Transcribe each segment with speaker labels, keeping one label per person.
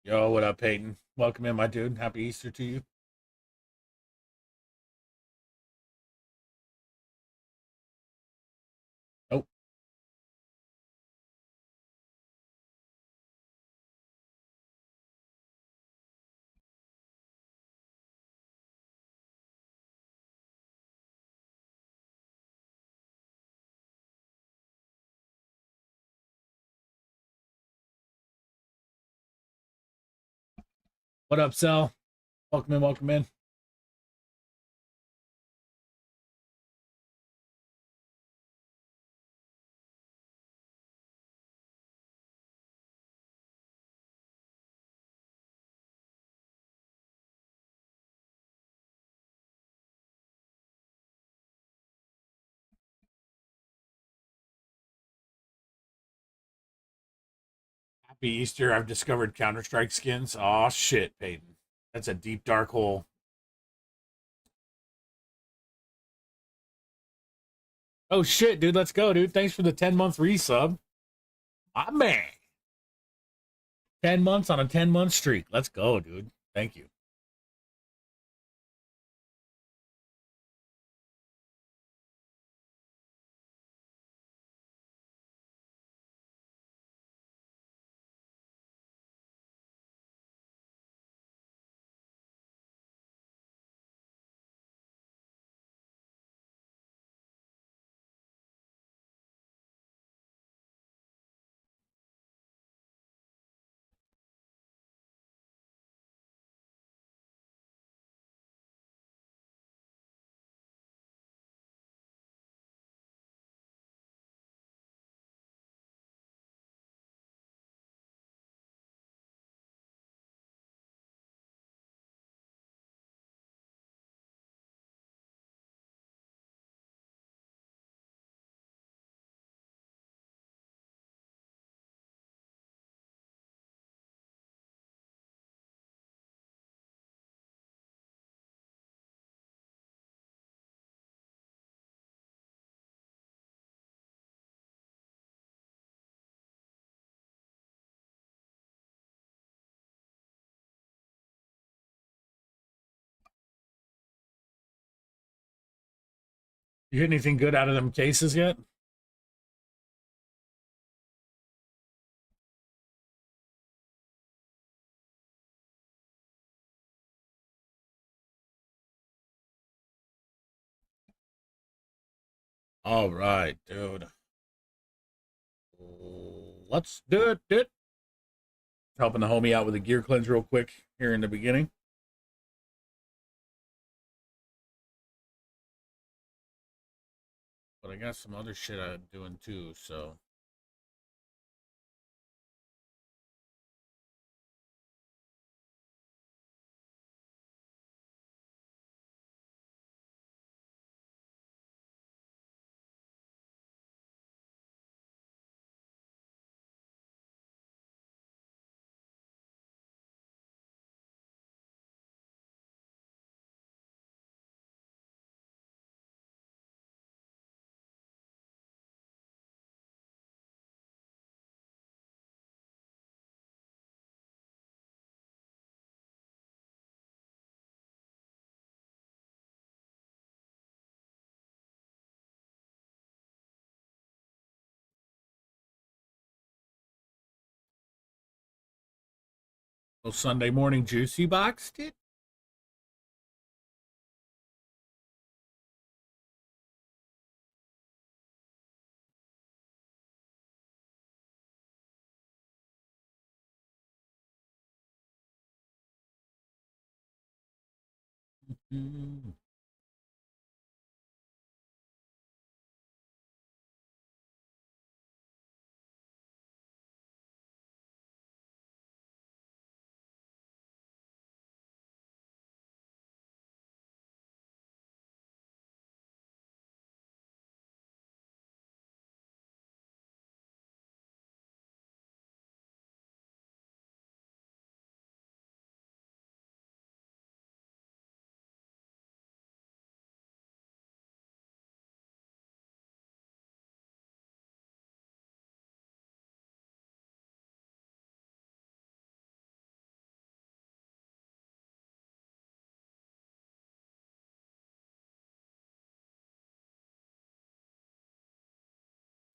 Speaker 1: Yo, what up, Peyton? Welcome in, my dude. Happy Easter to you. Oh, what up, Sal? Welcome in, welcome in. Happy Easter. I've discovered Counter Strike skins. Oh shit, Peyton. That's a deep dark hole. Oh shit, dude. Let's go, dude. Thanks for the 10-month resub. My man. 10 months on a 10-month streak. Let's go, dude. Thank you. You get anything good out of them cases yet? All right, dude. Let's do it, dude. Helping the homie out with the gear cleanse real quick here in the beginning. But I got some other shit I'm doing too, so little Sunday morning juicy box, dude. Mm.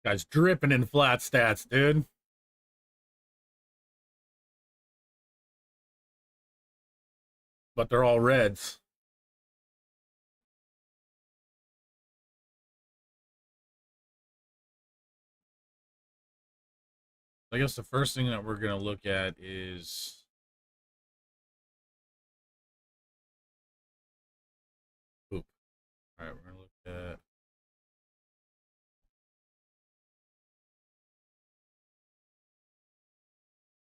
Speaker 1: Guy's dripping in flat stats, dude. But they're all reds. I guess the first thing that we're going to look at is poop. All right, we're going to look at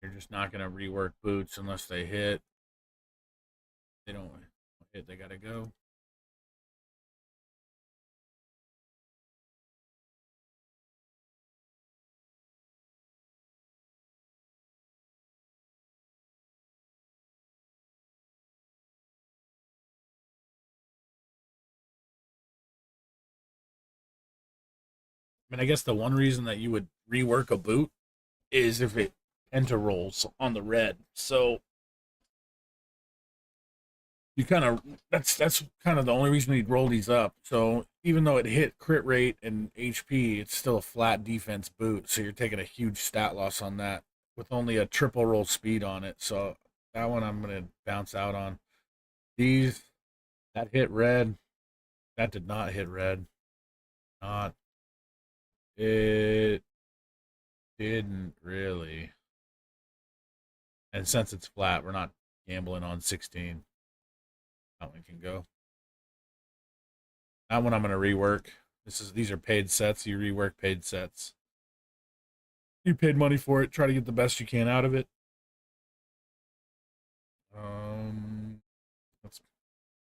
Speaker 1: you're just not going to rework boots unless they hit. They don't hit, they got to go. I mean, I guess the one reason that you would rework a boot is if it penta rolls on the red. So you kind of that's kind of the only reason you'd roll these up. So even though it hit crit rate and HP, it's still a flat defense boot. So you're taking a huge stat loss on that with only a triple roll speed on it. So that one I'm gonna bounce out on. These that hit red. That did not hit red. Not it didn't really. And since it's flat, we're not gambling on 16. That one can go. That one I'm gonna rework. These are paid sets. You rework paid sets. You paid money for it. Try to get the best you can out of it. That's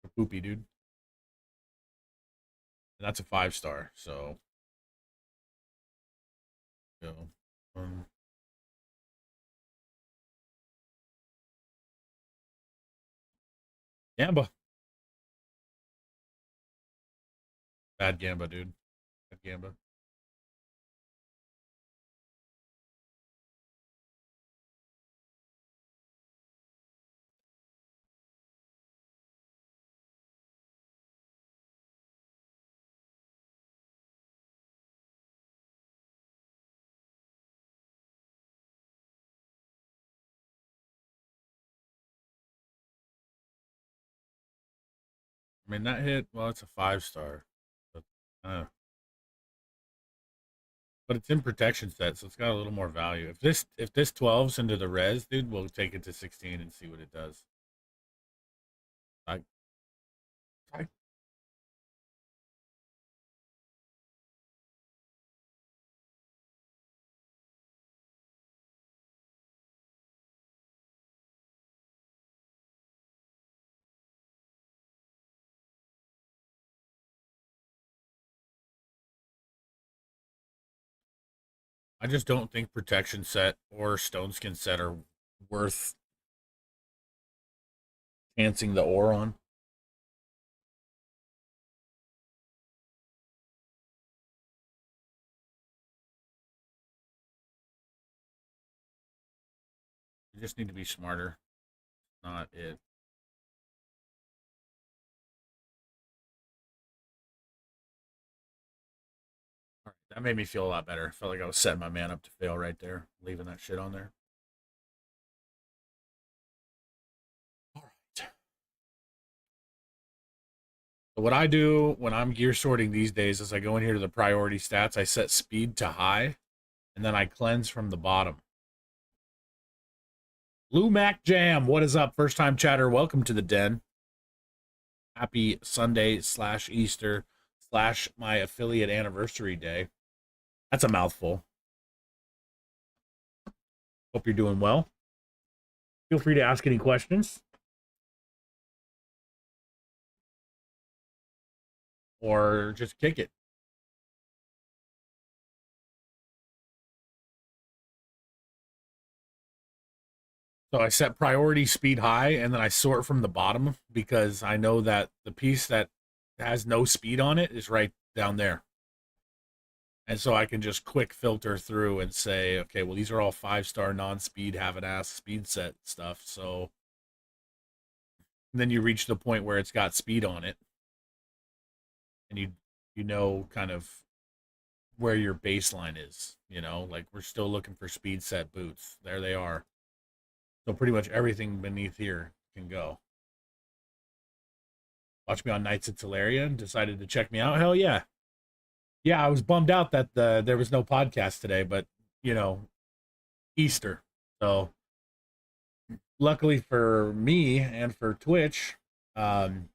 Speaker 1: a poopy, dude. And that's a 5-star. So, go. Gamba. Bad Gamba, dude. Bad Gamba. I mean, that hit, well, it's a 5-star. Uh, but it's in protection set, so it's got a little more value. If this 12's into the res, dude, we'll take it to 16 and see what it does. I I I just don't think protection set or stone skin set are worth enhancing the ore on. You just need to be smarter. Not it. All right, that made me feel a lot better. I felt like I was setting my man up to fail right there, leaving that shit on there. All right. So what I do when I'm gear sorting these days is I go in here to the priority stats. I set speed to high, and then I cleanse from the bottom. Blue Mac Jam, what is up? First time chatter, welcome to the den. Happy Sunday / Easter / my affiliate anniversary day. That's a mouthful. Hope you're doing well. Feel free to ask any questions or just kick it. So I set priority speed high and then I sort from the bottom because I know that the piece that has no speed on it is right down there. And so I can just quick filter through and say, okay, well, these are all 5-star non-speed, have an ass speed set stuff. So then you reach the point where it's got speed on it. And you know kind of where your baseline is. Like we're still looking for speed set boots. There they are. So pretty much everything beneath here can go. Watch me on Nights at Teleria and decided to check me out. Hell yeah. Yeah, I was bummed out that there was no podcast today, but you know, Easter. So luckily for me and for Twitch, um,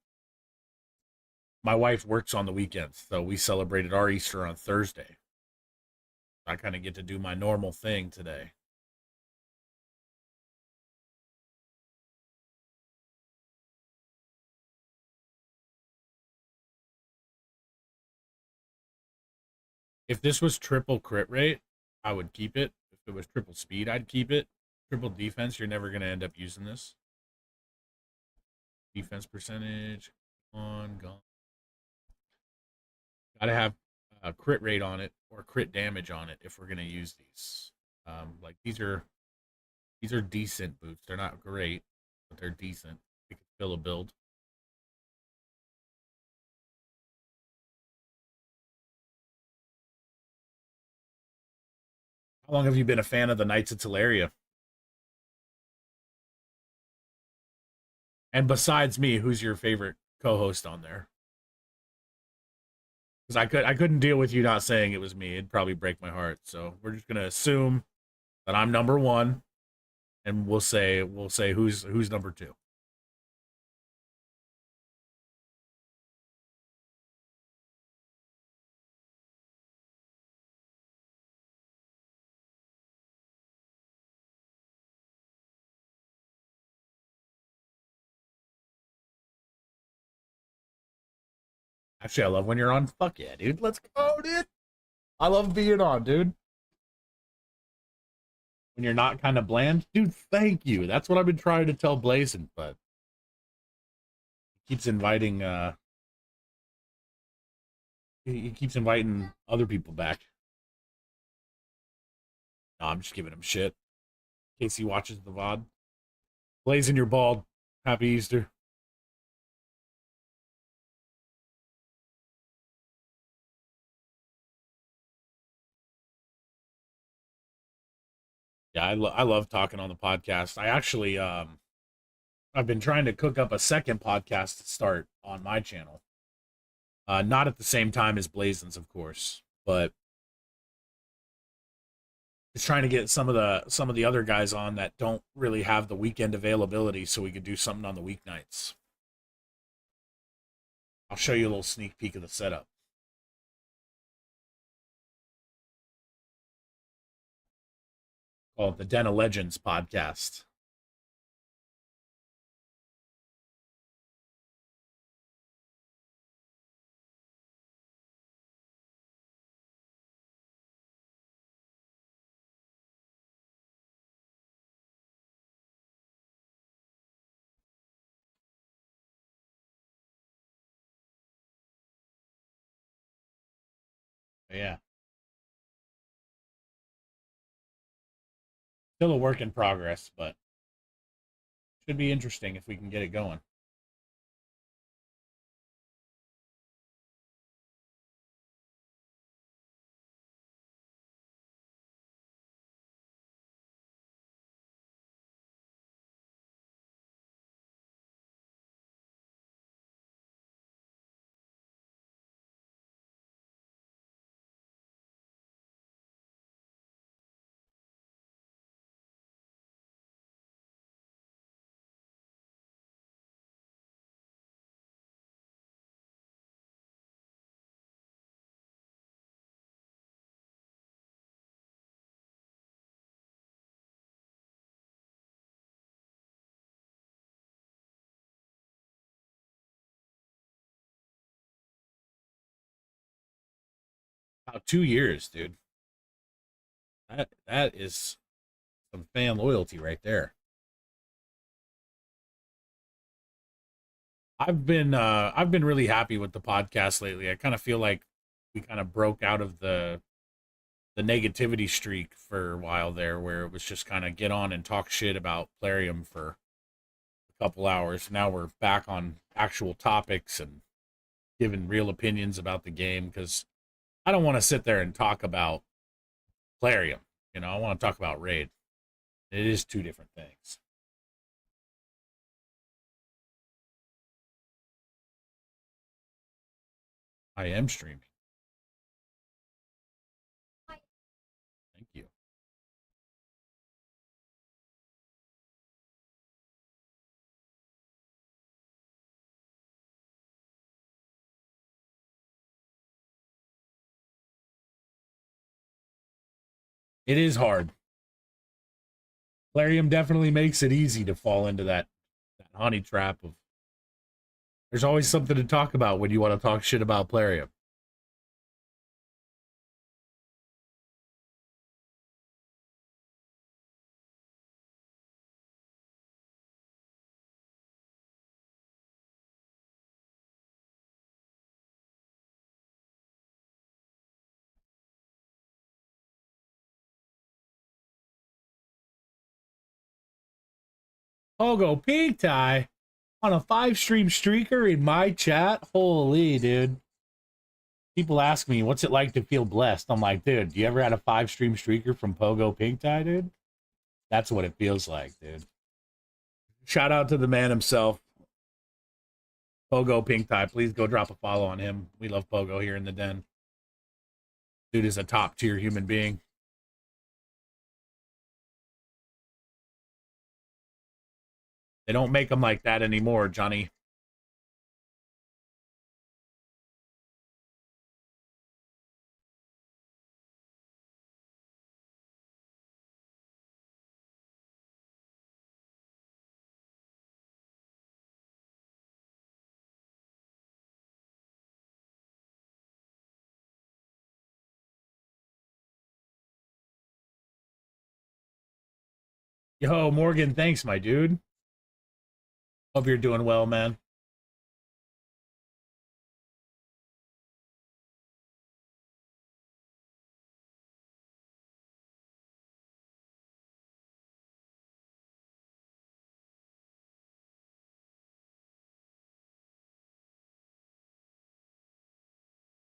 Speaker 1: my wife works on the weekends, so we celebrated our Easter on Thursday. I kind of get to do my normal thing today. If this was triple crit rate, I would keep it. If it was triple speed, I'd keep it. Triple defense, you're never going to end up using this. Defense percentage, gone. Got to have a crit rate on it or crit damage on it if we're going to use these. Like these are decent boots. They're not great, but they're decent. They can fill a build. How long have you been a fan of the Knights of Teleria? And besides me, who's your favorite co-host on there? Because I couldn't deal with you not saying it was me. It'd probably break my heart. So we're just gonna assume that I'm number one, and we'll say who's number two. Actually, I love when you're on. Fuck yeah, dude. Let's go, dude. I love being on, dude. When you're not kind of bland, dude. Thank you. That's what I've been trying to tell Blazin, but he keeps inviting. He keeps inviting other people back. No, I'm just giving him shit. In case he watches the VOD. Blazing, you're bald. Happy Easter. Yeah, I love talking on the podcast. I actually I've been trying to cook up a second podcast to start on my channel. Not at the same time as Blazins, of course, but it's trying to get some of the other guys on that don't really have the weekend availability, so we could do something on the weeknights. I'll show you a little sneak peek of the setup. Called the Den of Legends podcast. Yeah, still a work in progress, but should be interesting if we can get it going. About 2 years, dude. That is some fan loyalty right there. I've been really happy with the podcast lately. I kind of feel like we kind of broke out of the negativity streak for a while there, where it was just kind of get on and talk shit about Plarium for a couple hours. Now we're back on actual topics and giving real opinions about the game because I don't want to sit there and talk about Clarium. You know, I want to talk about Raid. It is two different things. I am streaming. Thank you. It is hard. Clarium definitely makes it easy to fall into that honey trap of there's always something to talk about when you want to talk shit about Plarium. Pogo Pink Tie on a 5 stream streaker in my chat. Holy dude. People ask me, what's it like to feel blessed? I'm like, dude, you ever had a 5 stream streaker from Pogo Pink Tie, dude? That's what it feels like, dude. Shout out to the man himself, Pogo Pink Tie. Please go drop a follow on him. We love Pogo here in the den. Dude is a top tier human being. They don't make them like that anymore, Johnny. Yo, Morgan, thanks, my dude. Hope you're doing well, man.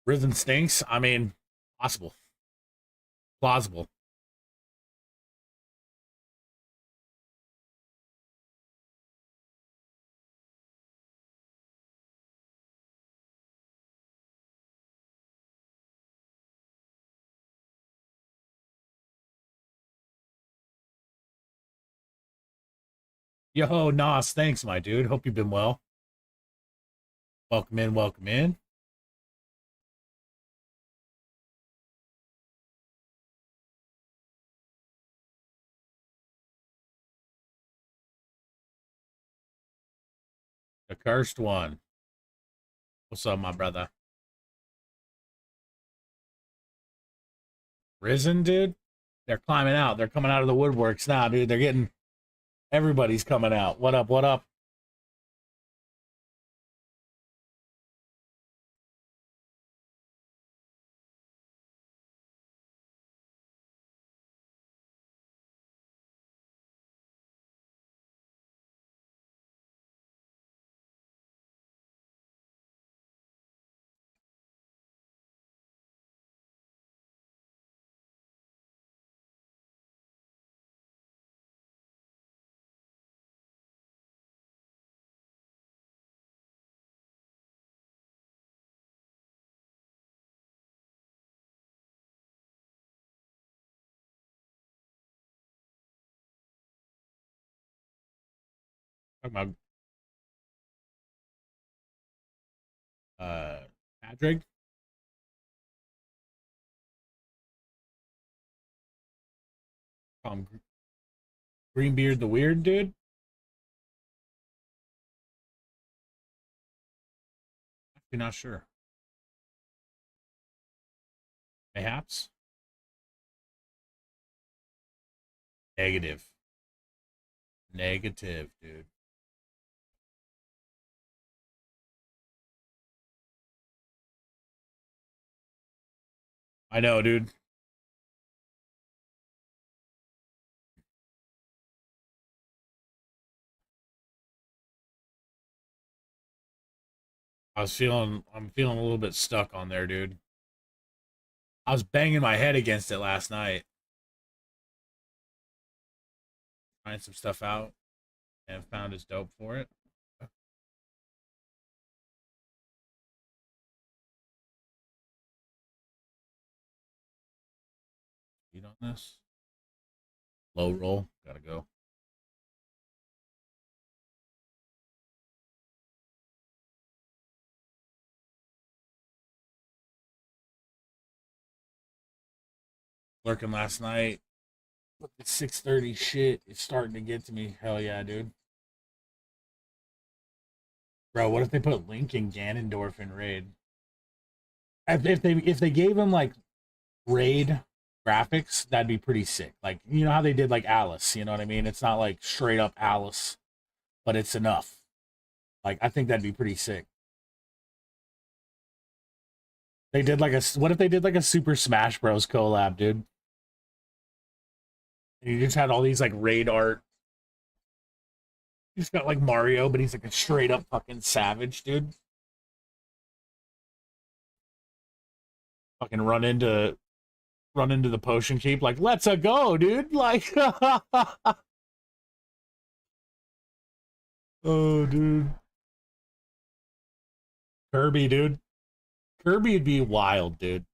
Speaker 1: Risen stinks. I mean, possible, plausible. Yo, Nos, thanks, my dude. Hope you've been well. Welcome in, welcome in. The cursed one. What's up, my brother? Risen, dude? They're climbing out. They're coming out of the woodworks now, dude. They're getting everybody's coming out. What up? What up? Talking about Patrick. Greenbeard the weird dude. Actually, not sure. Mayhaps. Negative. Negative, dude. I know, dude. I'm feeling a little bit stuck on there, dude. I was banging my head against it last night, trying some stuff out, and found his dope for it. Eat on this. Low roll. Gotta go. Lurking last night. But the 6:30 shit is starting to get to me. Hell yeah, dude. Bro, what if they put Link in Ganondorf in Raid? If they gave him like Raid graphics, that'd be pretty sick. Like, you know how they did like Alice, you know what I mean? It's not like straight up Alice, but it's enough. Like, I think that'd be pretty sick. They did like a what if they did like a Super Smash Bros collab, dude? And you just had all these like Raid art. You just got like Mario, but he's like a straight up fucking savage, dude. Fucking run into the potion keep like, let's a go, dude. Like oh dude. Kirby, dude. Kirby'd be wild, dude.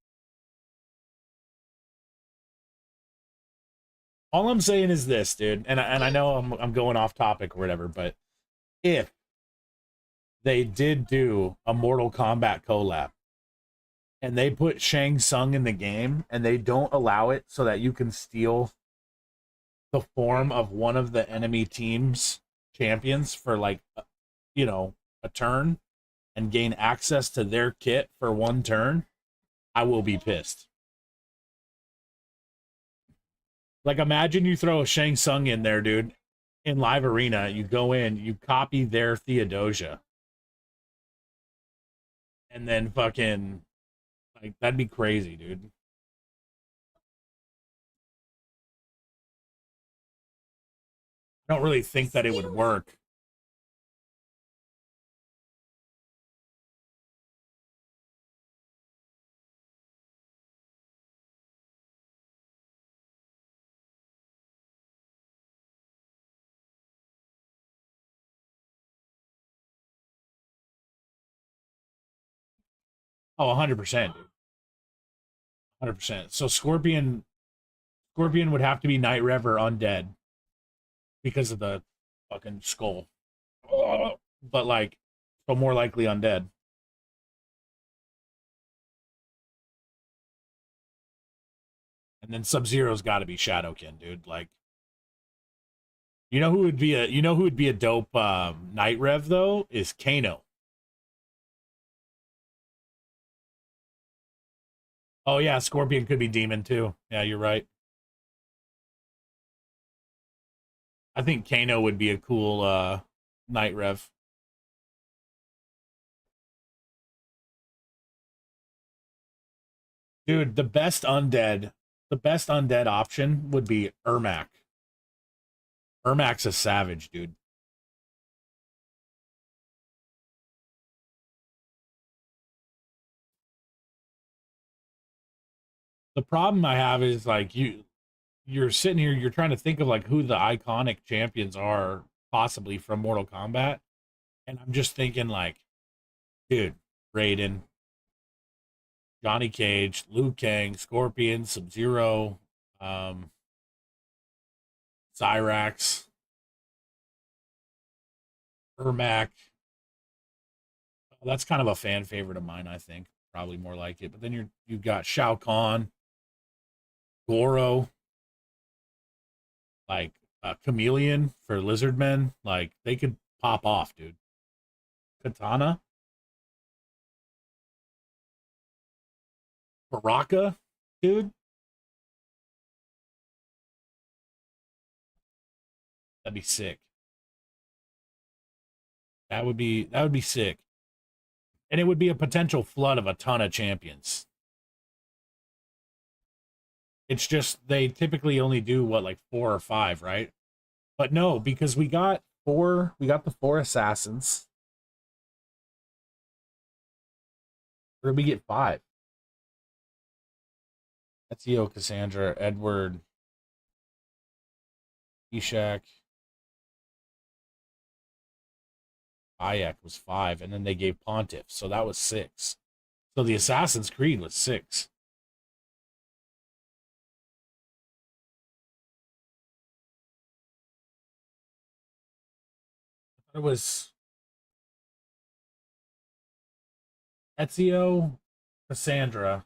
Speaker 1: All I'm saying is this, dude, and I know I'm going off topic or whatever, but if they did do a Mortal Kombat collab and they put Shang Tsung in the game and they don't allow it so that you can steal the form of one of the enemy team's champions for like, you know, a turn and gain access to their kit for one turn, I will be pissed. Like, imagine you throw a Shang Tsung in there, dude, in live arena. You go in, you copy their Theodosia, and then fucking, like, that'd be crazy, dude. I don't really think that it would work. Oh, 100%, dude. 100%. So Scorpion would have to be Night Rev or Undead because of the fucking skull. But, like, so more likely Undead. And then Sub-Zero's got to be Shadowkin, dude. Like, who would be a dope Night Rev though is Kano. Oh yeah, Scorpion could be Demon too. Yeah, you're right. I think Kano would be a cool Night Rev. Dude, the best undead option would be Ermac. Ermac's a savage, dude. The problem I have is like you're sitting here, you're trying to think of like who the iconic champions are possibly from Mortal Kombat, and I'm just thinking like, dude, Raiden, Johnny Cage, Liu Kang, Scorpion, Sub Zero, um, Cyrax, Ermac. That's kind of a fan favorite of mine, I think. Probably more like it. But then you've got Shao Kahn, Goro, like Chameleon for Lizardmen. Like they could pop off, dude. Katana, Baraka, dude. That'd be sick. That would be sick. And it would be a potential flood of a ton of champions. It's just they typically only do what like four or five, right? But no, because we got the four assassins. Or did we get five? Ezio, Cassandra, Edward, Ishak, Bayek was 5, and then they gave Pontiff, so that was 6. So the Assassin's Creed was 6. It was Ezio, Cassandra,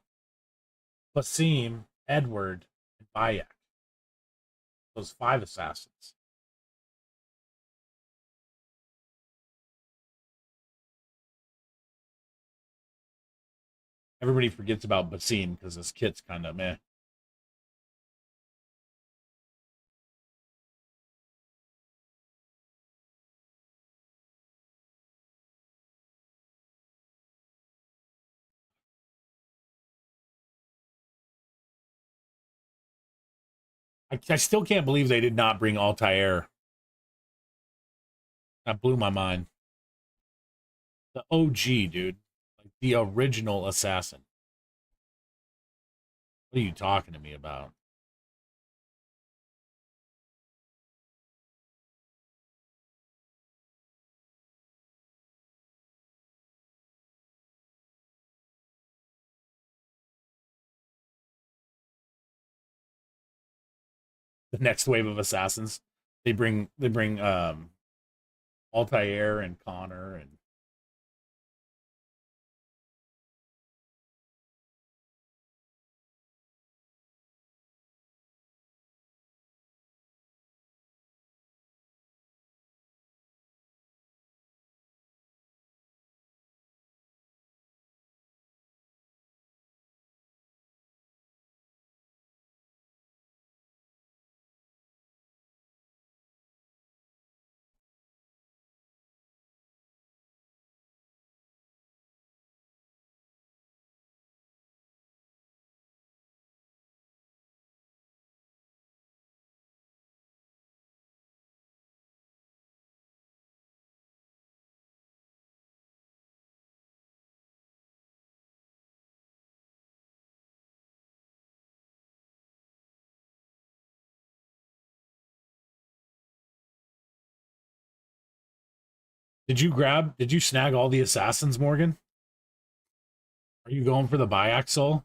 Speaker 1: Basim, Edward, and Bayek. Those 5 assassins. Everybody forgets about Basim because his kit's kind of meh. I still can't believe they did not bring Altair. That blew my mind. The OG, dude. Like the original assassin. What are you talking to me about? The next wave of assassins. They bring Altair and Connor and did you snag all the assassins, Morgan? Are you going for the biaxle?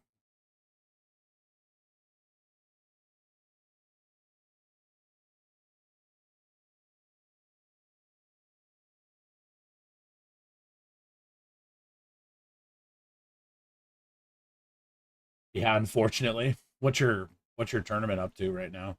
Speaker 1: Yeah, unfortunately. What's your tournament up to right now?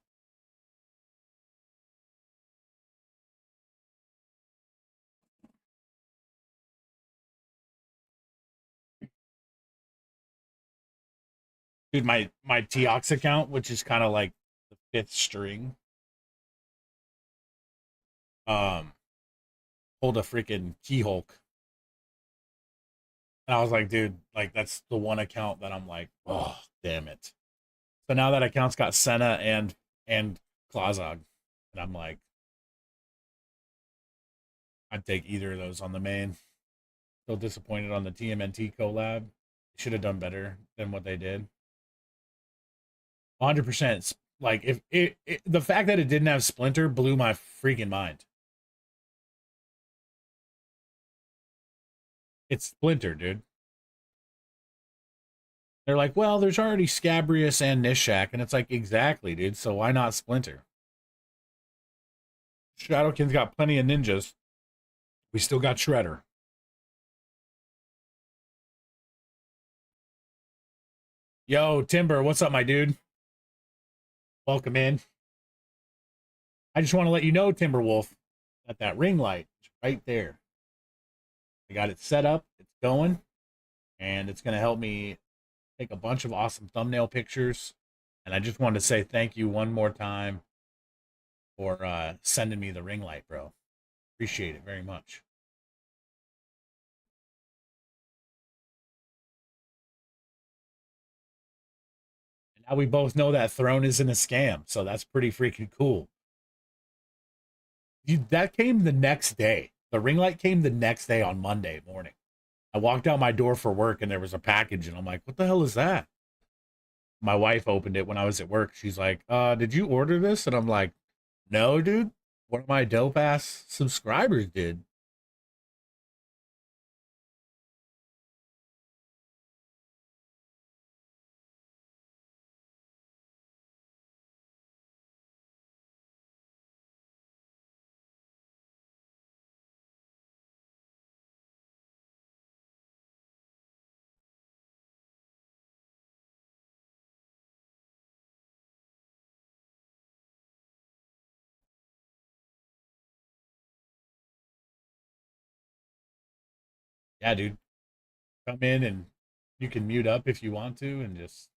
Speaker 1: Dude, my Teox account, which is kind of like the fifth string, um, pulled a freaking key Hulk. And I was like, dude, like that's the one account that I'm like, oh damn it. So now that account's got Senna and Klazog. And I'm like, I'd take either of those on the main. Still disappointed on the TMNT collab. Should have done better than what they did. 100%. Like if the fact that it didn't have Splinter blew my freaking mind. It's Splinter, dude. They're like, well, there's already Scabrius and Nishak, and it's like, exactly, dude. So why not Splinter? Shadowkin's got plenty of ninjas. We still got Shredder. Yo, Timber, what's up, my dude? Welcome in. I just want to let you know, Timberwolf, that ring light is right there. I got it set up. It's going, and it's going to help me take a bunch of awesome thumbnail pictures. And I just wanted to say thank you one more time for sending me the ring light, bro. Appreciate it very much. And now we both know that Throne isn't a scam, so that's pretty freaking cool. That came the next day. The ring light came the next day on Monday morning. I walked out my door for work and there was a package, and I'm like, what the hell is that? my wife opened it when I was at work. She's like, did you order this? And I'm like, no, dude. One of my dope ass subscribers did. Yeah, dude. Come in and you can mute up if you want to and just